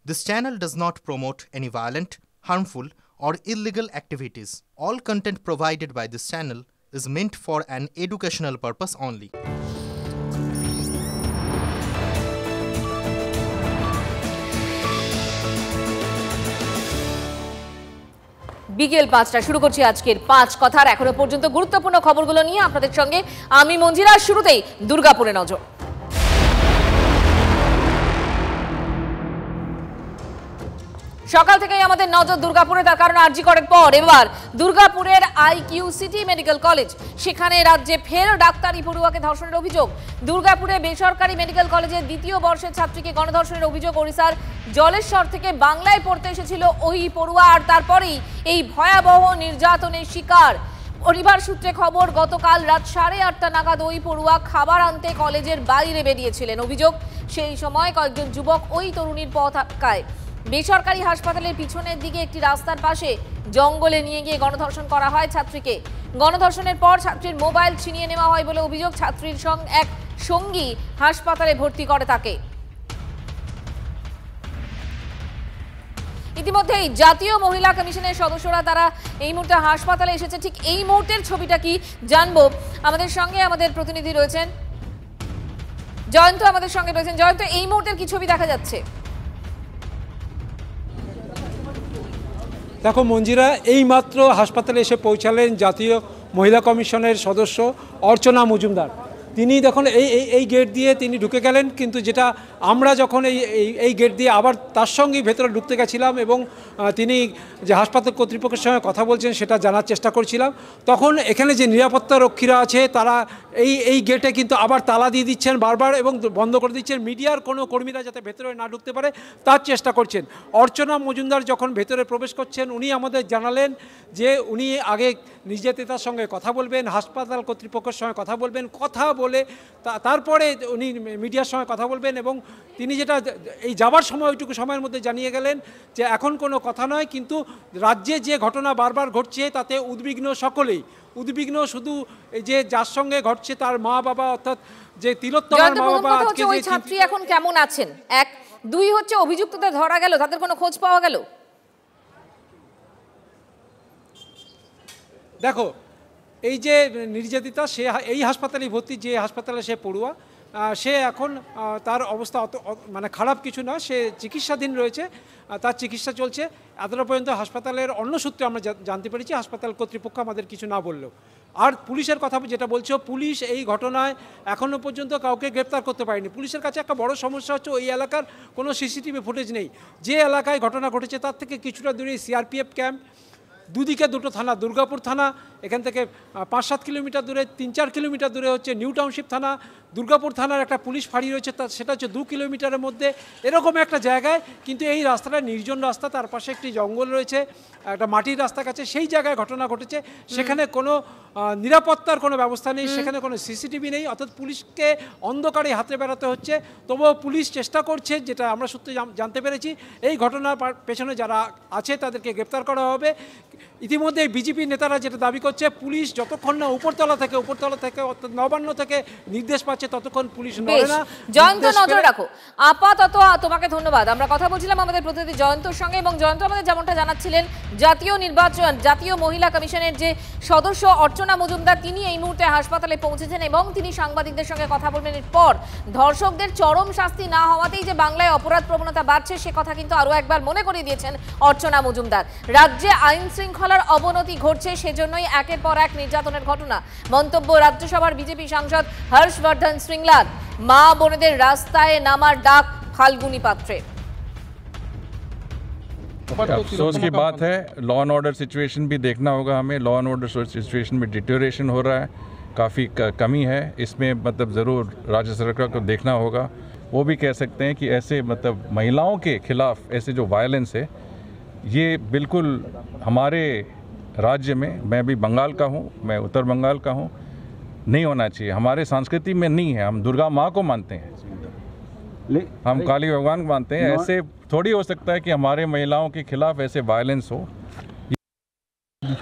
This channel does not promote any violent, harmful, or illegal activities. All content provided by this channel is meant for an educational purpose only. বিকেল ৫টা শুরু করছি আজকের ৫ কথার এখনো পর্যন্ত গুরুত্বপূর্ণ খবরগুলো নিয়ে আপনাদের সঙ্গে আমি মঞ্জিরা। শুরুতেই দুর্গাপুরে নজর। সকাল থেকেই আমাদের নজর দুর্গাপুরে, তার কারণ আরজি করের পর এবার দুর্গাপুরের আইকিউ সিটি মেডিকেল কলেজ, সেখানে রাজ্যে ফের ডাক্তারি পড়ুয়াকে ধর্ষণের অভিযোগ। দুর্গাপুরে বেসরকারি মেডিকেল কলেজের দ্বিতীয় বর্ষের ছাত্রীকে গণধর্ষণের অভিযোগ। ওড়িশার জলেশ্বর থেকে বাংলায় পড়তে এসেছিল ওই পড়ুয়া, আর তারপরেই এই ভয়াবহ নির্যাতনের শিকার। পরিবার সূত্রে খবর, গতকাল রাত 8:30 নাগাদ ওই পড়ুয়া খাবার আনতে কলেজের বাইরে বেরিয়েছিলেন। অভিযোগ, সেই সময় কয়েকজন যুবক ওই তরুণীর পথ আটকায়। বেসরকারি হাসপাতালের পিছনের দিকে একটি রাস্তার পাশে জঙ্গলে নিয়ে গিয়ে গণধর্ষণ করা হয় ছাত্রীকে। গণধর্ষণের পর ছাত্রীর মোবাইল ছিনিয়ে নেওয়া হয় বলে অভিযোগ। ছাত্রীর সঙ্গে এক সঙ্গী হাসপাতালে ভর্তি করে তাকে। ইতিমধ্যেই জাতীয় মহিলা কমিশনের সদস্যরা তারা এই মুহূর্তে হাসপাতালে এসেছে। ঠিক এই মুহূর্তের ছবিটা কি জানবো, আমাদের সঙ্গে আমাদের প্রতিনিধি রয়েছেন জয়ন্ত, আমাদের সঙ্গে রয়েছেন জয়ন্ত। এই মুহূর্তের কি ছবি দেখা যাচ্ছে? দেখো মঞ্জিরা, এইমাত্র হাসপাতালে এসে পৌঁছালেন জাতীয় মহিলা কমিশনের সদস্য অর্চনা মজুমদার। তিনি দেখুন এই গেট দিয়ে তিনি ঢুকে গেলেন, কিন্তু যেটা আমরা যখন এই গেট দিয়ে আবার তার সঙ্গেই ভেতরে ঢুকতে গেছিলাম এবং তিনি যে হাসপাতাল কর্তৃপক্ষের সঙ্গে কথা বলছেন সেটা জানার চেষ্টা করছিলাম, তখন এখানে যে নিরাপত্তা রক্ষীরা আছে তারা এই গেটে কিন্তু আবার তালা দিয়ে দিচ্ছেন বারবার এবং বন্ধ করে দিচ্ছেন। মিডিয়ার কোনো কর্মীরা যাতে ভেতরে না ঢুকতে পারে তার চেষ্টা করছেন। অর্চনা মজুমদার যখন ভেতরে প্রবেশ করছেন, উনি আমাদের জানালেন যে উনি আগে নির্যাতিতার সঙ্গে কথা বলবেন, হাসপাতাল কর্তৃপক্ষের সঙ্গে কথা বলবেন, কথা বলে তারপরে উনি মিডিয়ার সঙ্গে কথা বলবেন। এবং তিনি যেটা এই যাবার সময় ওইটুকু সময়ের মধ্যে জানিয়ে গেলেন যে এখন কোনো কথা নয়, কিন্তু রাজ্যে যে ঘটনা বারবার ঘটছে তাতে উদ্বিগ্ন সকলেই। উদ্বিগ্ন শুধু এই যে যার সঙ্গে ঘটছে তার মা বাবা, অর্থাৎ যে তিলোত্তমার মা বাবা। আজকে ওই ছাত্রী এখন কেমন আছেন? এক, দুই হচ্ছে অভিযুক্তদের ধরা গেল, তাদের কোনো খোঁজ পাওয়া গেল? দেখো, এই যে নির্যাতিতা সে এই হাসপাতালেই ভর্তি, যে হাসপাতালে সে পড়ুয়া, সে এখন তার অবস্থা মানে খারাপ কিছু না, সে চিকিৎসাধীন রয়েছে, তার চিকিৎসা চলছে। এতটা পর্যন্ত হাসপাতালের অন্য সূত্রে আমরা জানতে পেরেছি, হাসপাতাল কর্তৃপক্ষ আমাদের কিছু না বললেও। আর পুলিশের কথা যেটা বলছো, পুলিশ এই ঘটনায় এখনও পর্যন্ত কাউকে গ্রেপ্তার করতে পারেনি। পুলিশের কাছে একটা বড় সমস্যা হচ্ছে ওই এলাকার কোনো সিসিটিভি ফুটেজ নেই। যে এলাকায় ঘটনা ঘটেছে তার থেকে কিছুটা দূরে সিআরপিএফ ক্যাম্প, দুদিকে দুটো থানা, দুর্গাপুর থানা এখান থেকে 5-7 কিলোমিটার দূরে, 3-4 কিলোমিটার দূরে হচ্ছে নিউ টাউনশিপ থানা, দুর্গাপুর থানার একটা পুলিশ ফাঁড়ি রয়েছে, সেটা হচ্ছে 2 কিলোমিটারের মধ্যে, এরকম একটা জায়গায়। কিন্তু এই রাস্তাটা নির্জন রাস্তা, তার পাশে একটি জঙ্গল রয়েছে, একটা মাটির রাস্তা কাছে, সেই জায়গায় ঘটনা ঘটেছে। সেখানে কোনো নিরাপত্তার কোনো ব্যবস্থা নেই, সেখানে কোনো সিসিটিভি নেই, অর্থাৎ পুলিশকে অন্ধকারে হাতে বেড়াতে হচ্ছে। তবুও পুলিশ চেষ্টা করছে, যেটা আমরা সূত্রে জানতে পেরেছি, এই ঘটনার পেছনে যারা আছে তাদেরকে গ্রেপ্তার করা হবে। ইতিমধ্যে বিজেপি নেতারা যেটা দাবি করছে, পুলিশ যতক্ষণ না উপরতলা থেকে অর্থাৎ নবান্ন থেকে নির্দেশ পাচ্ছে ততক্ষণ পুলিশ নড়ে না। জয়ন্ত, নজর রাখো। আপাতত তোমাকে ধন্যবাদ। আমরা কথা বলছিলাম আমাদের প্রতিনিধি জয়ন্তর সঙ্গে, এবং জয়ন্ত আমাদের যেমনটা জানাচ্ছিলেন, জাতীয় মহিলা কমিশনের যে সদস্য অর্চনা মজুমদার, তিনি এই মুহূর্তে হাসপাতালে পৌঁছেছেন এবং তিনি সাংবাদিকদের সঙ্গে কথা বলবেন। এরপর ধর্ষকদের চরম শাস্তি না হওয়াতেই যে বাংলায় অপরাধ প্রবণতা বাড়ছে সে কথা কিন্তু আরও একবার মনে করিয়ে দিয়েছেন অর্চনা মজুমদার। রাজ্যে আইন শৃঙ্খলার অবনতি ঘটছে, সেজন্যই একের পর এক নির্যাতনের ঘটনা। মন্তব্য রাজ্যসভার বিজেপি সাংসদ হর্ষবর্ধন শ্রীংলার। মা বোনেদের রাস্তায় নামার ডাক ফাল্গুনী পাত্রে। अफसोस की बात है, लॉ एंड ऑर्डर सिचुएशन भी देखना होगा हमें। लॉ एंड ऑर्डर सिचुएशन में डिटेरियोरेशन हो रहा है, काफ़ी कमी है इसमें, मतलब ज़रूर राज्य सरकार को देखना होगा। वो भी कह सकते हैं कि ऐसे मतलब महिलाओं के खिलाफ ऐसे जो वायलेंस है, ये बिल्कुल हमारे राज्य में, मैं भी बंगाल का हूँ, मैं उत्तर बंगाल का हूँ, नहीं होना चाहिए। हमारे संस्कृति में नहीं है। हम दुर्गा माँ को मानते हैं, हम काली भगवान को मानते हैं। ऐसे थोड़ी हो सकता है कि हमारे महिलाओं के खिलाफ ऐसे वायलेंस हो।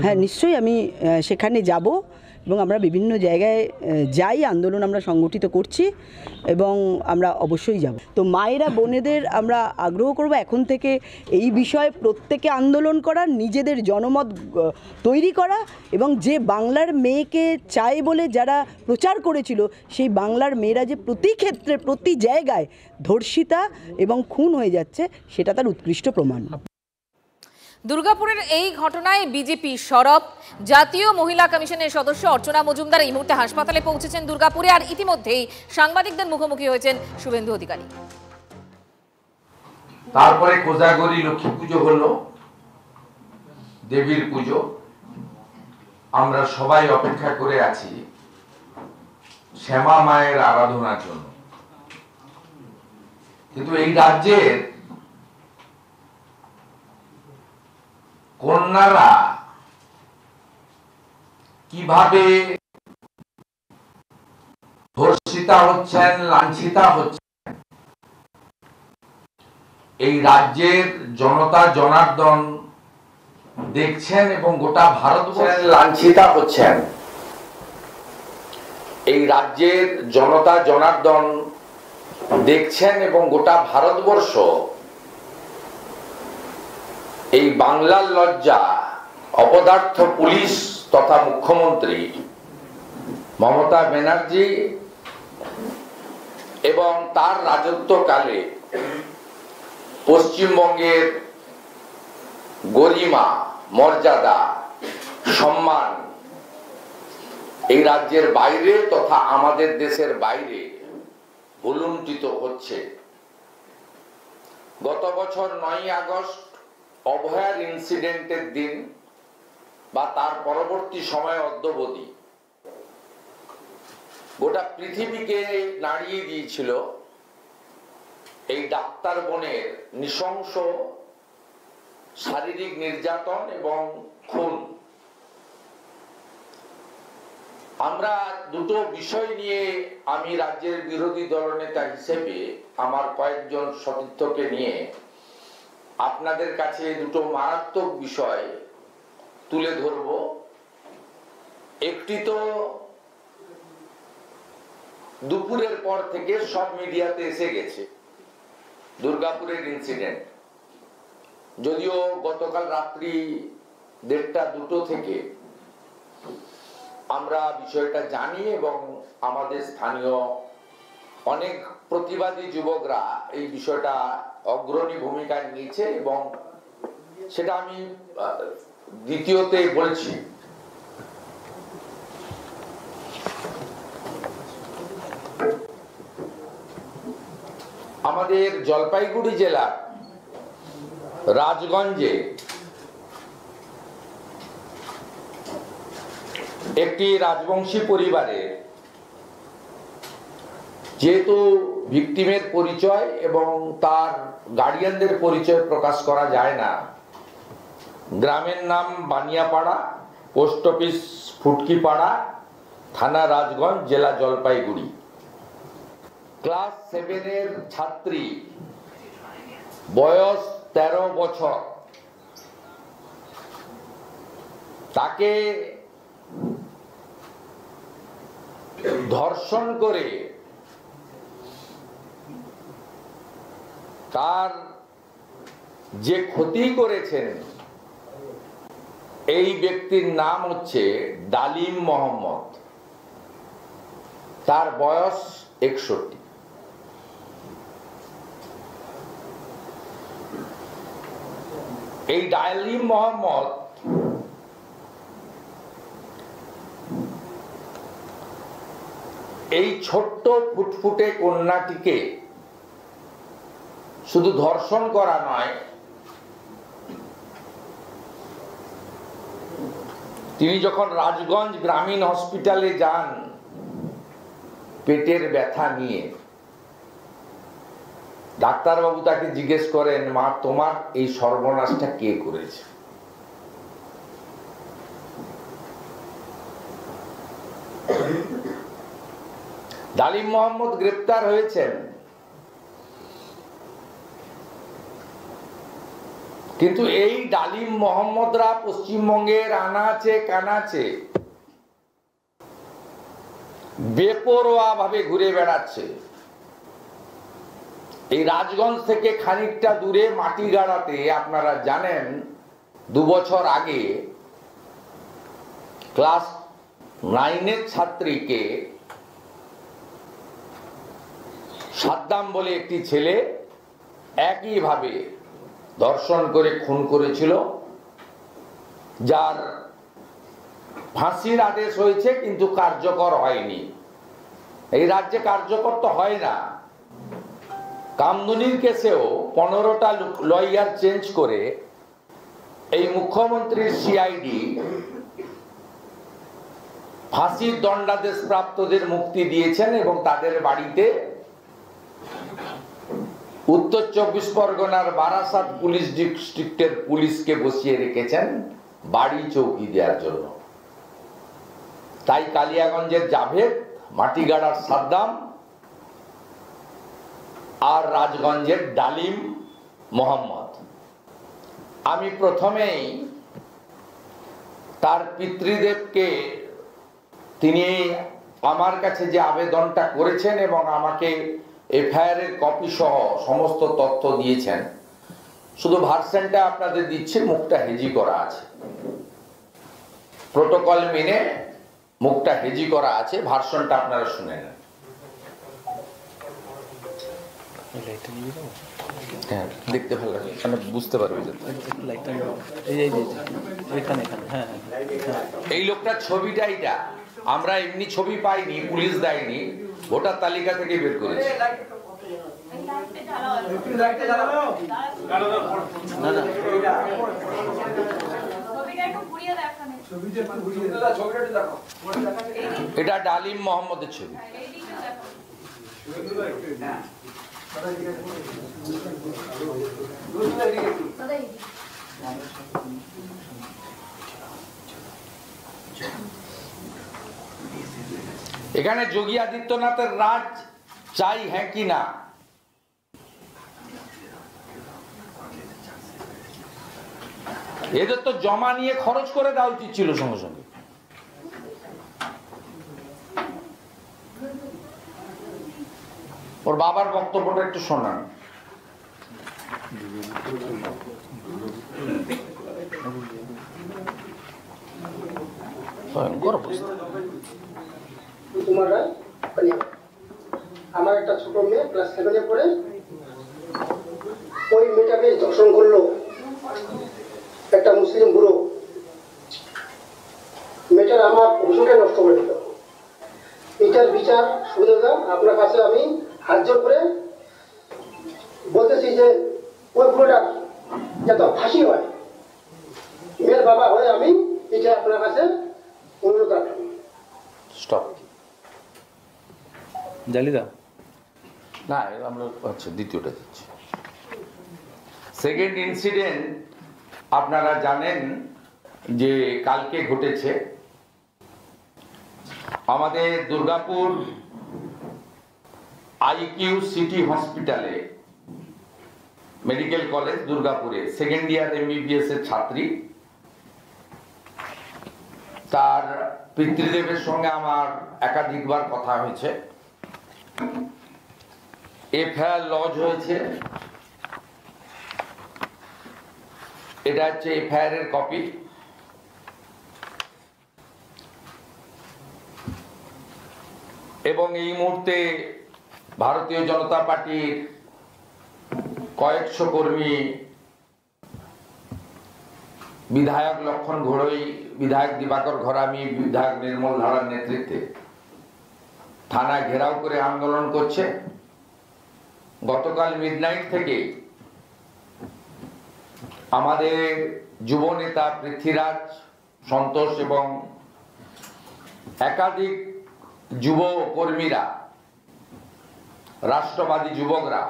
হ্যাঁ, নিশ্চয়ই আমি সেখানে যাব এবং আমরা বিভিন্ন জায়গায় যাই, আন্দোলন আমরা সংগঠিত করছি এবং আমরা অবশ্যই যাব। তো মায়েরা বোনেদের আমরা আগ্রহ করব এখন থেকে এই বিষয়ে প্রত্যেকে আন্দোলন করা, নিজেদের জনমত তৈরি করা এবং যে বাংলার মেয়েকে চায় বলে যারা প্রচার করেছিল সেই বাংলার মেয়েরা যে প্রতি ক্ষেত্রে প্রতি জায়গায় ধর্ষিতা এবং খুন হয়ে যাচ্ছে সেটা তার উৎকৃষ্ট প্রমাণ। দুর্গাপুরের এই ঘটনায় বিজেপি সরব। জাতীয় মহিলা কমিশনের সদস্য অর্চনা মজুমদার এই মুহূর্তে হাসপাতালে পৌঁছেছেন দুর্গাপুরে, আর ইতিমধ্যেই সাংবাদিকদের মুখোমুখি হয়েছেন শুভেন্দু অধিকারী। তারপরে কোজাগরী লক্ষ্মী পুজো হলো, দেবীর পুজো। আমরা সবাই অপেক্ষা করে আছি শ্যামা মায়ের আরাধনার জন্য। কিন্তু এই রাজ্যের কন্যারা কিভাবে ধর্ষিতা হচ্ছেন, লাঞ্ছিতা হচ্ছেন, এই রাজ্যের জনতা জনার্দন দেখছেন এবং গোটা ভারতবর্ষে লাঞ্ছিতা হচ্ছেন, এই রাজ্যের জনতা জনার্দন দেখছেন এবং গোটা ভারতবর্ষ এই বাংলার লজ্জা অপদার্থ পুলিশ তথা মুখ্যমন্ত্রী মমতা ব্যানার্জি এবং তার রাজত্বকালে পশ্চিমবঙ্গের গরিমা, মর্যাদা, সম্মান এই রাজ্যের বাইরে তথা আমাদের দেশের বাইরে ভুলুণ্ঠিত হচ্ছে। গত বছর 9ই আগস্ট অভয়ার ইনসিডেন্টের দিন বা তার পরবর্তী সময় অদ্যাবধি গোটা পৃথিবীকে নাড়িয়ে দিয়েছিল এই ডাক্তার বোনের নৃশংস শারীরিক নির্যাতন এবং খুন। আমরা দুটো বিষয় নিয়ে আমি রাজ্যের বিরোধী দলনেতা হিসেবে আমার কয়েকজন সতীর্থকে নিয়ে আপনাদের কাছে দুটো মারাত্মক বিষয় তুলে ধরব। একটি তো দুপুরের পর থেকে সব মিডিয়াতে এসে গেছে, দুর্গাপুরের ইনসিডেন্ট। যদিও গতকাল রাত্রি 1:30-2 থেকে আমরা বিষয়টা জানি এবং আমাদের স্থানীয় অনেক প্রতিবাদী যুবকরা এই বিষয়টা অগ্রণী ভূমিকা নিয়েছে এবং সেটা আমি দ্বিতীয়তে বলছি। আমাদের জলপাইগুড়ি জেলার রাজগঞ্জে একটি রাজবংশী পরিবারে, যেহেতু ভিকটিমের পরিচয় এবং তার গার্ডিয়ানদের পরিচয় প্রকাশ করা যায় না, গ্রামের নাম বানিয়াপাড়া, পোস্ট অফিস ফুটকিপাড়া, থানা রাজগঞ্জ, জেলা জলপাইগুড়ি। ক্লাস 7-এর ছাত্রী, বয়স 13 বছর, তাকে ধর্ষণ করে তার যে ক্ষতি করেছেন এই ব্যক্তির নাম হচ্ছে ডালিম মোহাম্মদ। তার বয়স 61। এই ডালিম মোহাম্মদ এই ছোট্ট ফুটফুটে কন্যাটিকে শুধু ধর্ষণ করা নয়, তিনি যখন রাজগঞ্জ গ্রামীণ হসপিটালে যান পেটের ব্যথা নিয়ে, ডাক্তারবাবু তাকে জিজ্ঞেস করেন, মা তোমার এই সর্বনাশটা কে করেছে? ডালিম মোহাম্মদ গ্রেপ্তার হয়েছেন, কিন্তু এই ডালিম মোহাম্মদরা পশ্চিমবঙ্গের আনাচে কানাচে বেপরোয়াভাবে ঘুরে বেড়াচ্ছে। এই রাজগঞ্জ থেকে খানিকটা দূরে মাটিগাড়াতে আপনারা জানেন 2 বছর আগে ক্লাস 9-এর ছাত্রীকে সাদ্দাম বলে একটি ছেলে একইভাবে ধর্ষণ করে খুন করেছিল, যার ফাঁসির আদেশ হয়েছে কিন্তু কার্যকর হয়নি। এই রাজ্যে কার্যকর তো হয় না। কামদুনির কেসেও 15টা লয়ার চেঞ্জ করে এই মুখ্যমন্ত্রীর সিআইডি ফাঁসির দণ্ডাদেশ প্রাপ্তদের মুক্তি দিয়েছেন এবং তাদের বাড়িতে উত্তর 24 পরগনার বারাসাত পুলিশ ডিস্ট্রিক্টের পুলিশকে বসিয়ে রেখেছেন বাড়ি চৌকি দেওয়ার জন্য। তাই কালিয়াগঞ্জের জাভেদ, মাটিগাড়ার সাদ্দাম আর রাজগঞ্জের ডালিম মোহাম্মদ। আমি প্রথমেই তার পিতৃদেবকে, তিনি আমার কাছে যে আবেদনটা করেছেন এবং আমাকে এফআইআর এর কপি সহ সমস্ত তথ্য দিয়েছেন, শুধু ভার্সনটা আপনাদের দিচ্ছি, মুখটা হেজি করা আছে, প্রোটোকল মেনে মুখটা হেজি করা আছে, ভার্সনটা আপনারা শুনে নেন। হ্যাঁ, দেখতে ভালো লাগে, মানে বুঝতে পারবে। এই লোকটার ছবিটা, এইটা আমরা এমনি ছবি পাইনি, পুলিশ দেয়নি, ভোটার তালিকা থেকে বের করেছি। এটা ডালিম মোহাম্মদের ছবি। এখানে যোগী আদিত্যনাথের রাজ চাই, হ্যাঁ কি না? এদের তো জমা নিয়ে খরচ করে দেওয়া উচিত ছিল সঙ্গে সঙ্গে। ওর বাবার বক্তব্যটা একটু শোনান। আমার একটা ছোট মেয়ে ক্লাস 7-এ পড়ে, ওই মেয়েটাকে ধর্ষণ করলো একটা মুসলিম বুড়ো। মেয়েটার আমার ভবিষ্যৎটা নষ্ট করে দিল। এটার বিচার সুবিধা আপনার কাছে আমি হাত জোর করে বলতেছি যে ওই বুড়োটা যত ফাঁসি হয়, মেয়ের বাবা হয়ে আমি এটা আপনার কাছে অনুরোধ রাখলাম। স্টপ। জালিদা না, আমরা আচ্ছা দ্বিতীয়টা দিচ্ছি। সেকেন্ড ইনসিডেন্ট আপনারা জানেন যে কালকে ঘটেছে আমাদের দুর্গাপুর আইকিউ সিটি হসপিটালে, মেডিকেল কলেজ দুর্গাপুরে সেকেন্ড ইয়ার এমবিবিএস এর ছাত্রী, তার পিতৃদেবের সঙ্গে আমার একাধিকবার কথা হয়েছে। এফআইআর লজ হয়েছে, এটা হচ্ছে এফআইআর এর কপি। এবং এই মুহূর্তে ভারতীয় জনতা পার্টির কয়েকশো কর্মী, বিধায়ক লক্ষণ ঘোড়ই, বিধায়ক দিবাকর ঘরামি, বিধায়ক নির্মল ধারার নেতৃত্বে থানা ঘেরাও করে আন্দোলন করছে। গতকাল মিডনাইট থেকে আমাদের যুব নেতা পৃথ্বীরাজ, সন্তোষ এবং একাধিক যুব কর্মীরা, রাষ্ট্রবাদী যুবকরা,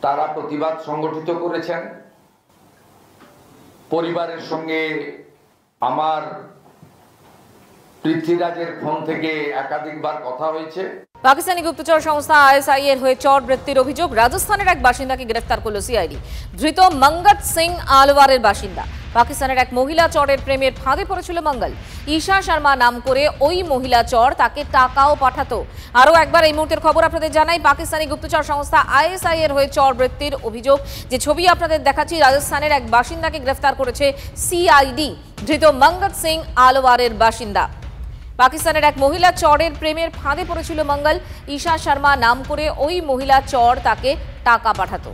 তারা প্রতিবাদ সংগঠিত করেছেন। পরিবারের সঙ্গে আমার পৃথ্বীরাজের ফোন থেকে একাধিকবার কথা হয়েছে। পাকিস্তানি গুপ্তচর সংস্থা আইএসআই এর হয়ে চর বৃত্তির অভিযোগ, রাজস্থানের এক বাসিন্দাকে গ্রেফতার করল সিআইডি। ধৃত মঙ্গত সিং আলওয়ারের বাসিন্দা। পাকিস্তানের এক মহিলা চরের প্রেমের ফাঁদে পড়েছিল মঙ্গল। ঈশা শর্মা নাম করে ওই মহিলা চর তাকে টাকাও পাঠাতো। আরও একবার এই মুহূর্তের খবর আপনাদের জানাই, পাকিস্তানি গুপ্তচর সংস্থা ISI এর হয়ে চর বৃত্তির অভিযোগ। যে ছবি আপনাদের দেখাচ্ছি, রাজস্থানের এক বাসিন্দাকে গ্রেফতার করেছে CID, ধৃত মঙ্গত সিং আলওয়ারের বাসিন্দা। পাকিস্তানের এক মহিলা চরের প্রেমের ফাঁদে পড়েছিল মঙ্গল। ঈশা শর্মা নাম করে ওই মহিলা চর তাকে টাকা পাঠাতো।